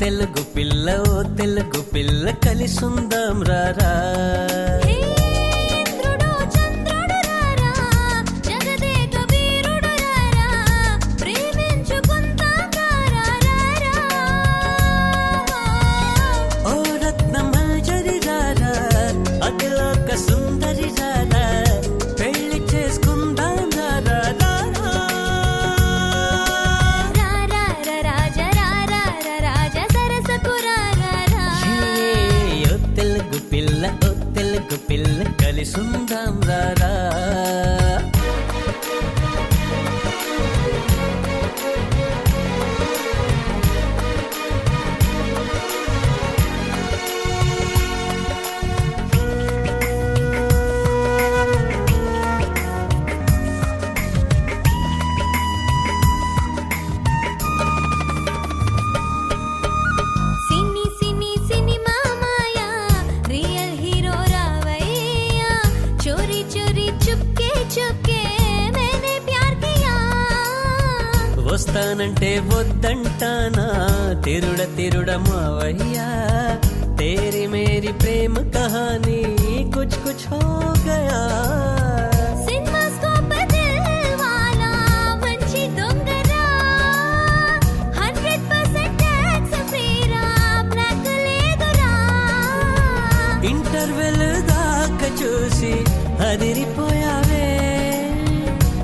తెలుగు పిల్ల ఓ తెలుగు పిల్ల కలిసుందాం రారా ఓ రత్నమల్జరి రారా అతిలోక సుందరి రారా పెళ్లి చేసుకుందాం రారా తెలుగు పిల్ల కలిసుందాం రారా వస్తానంటే వద్దంటానా తిరుడ మావయ్యా తేరి మేరీ ప్రేమ కహానీ కుచ్ కుచ్ హో గయా ఇంటర్వెల్ దాకా చూసి అదిరిపోయావే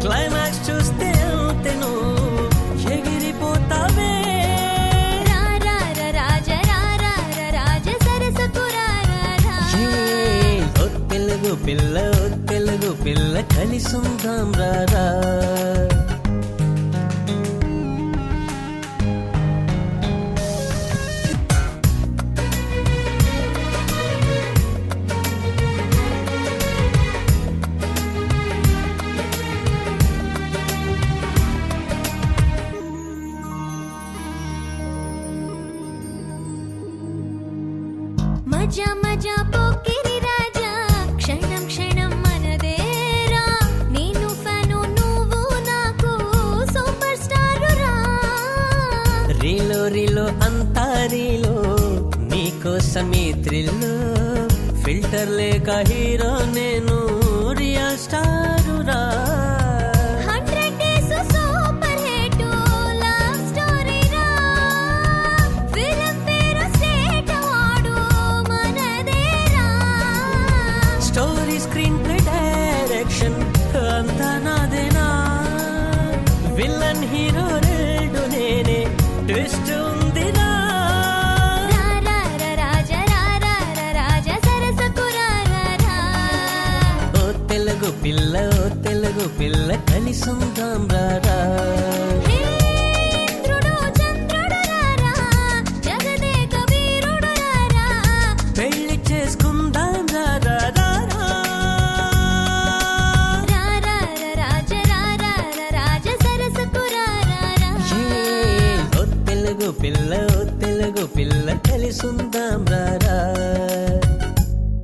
క్లైమాక్స్ చూస్తే అంతేను తెలుగు పిల్ల కలిసుందాం రారా మజా మజా పోకిరి రాజా క్షణం క్షణం మనదేరా నేను ఫ్యాను నువ్వు నాకు సూపర్ స్టార్ రా రీలో అంతా రీలో నీకోసమే థ్రిల్లో ఫిల్టర్ లేక హీరో నేను రియల్ స్టార్ రా విలన్ హీరో రెడు నేనే ట్విస్ట్ ఉందిరా ఓ తెలుగు పిల్ల కలిసుందాం రారా పెళ్లి చేసుకుందాం రారా తెలుగు పిల్ల కలిసుందాం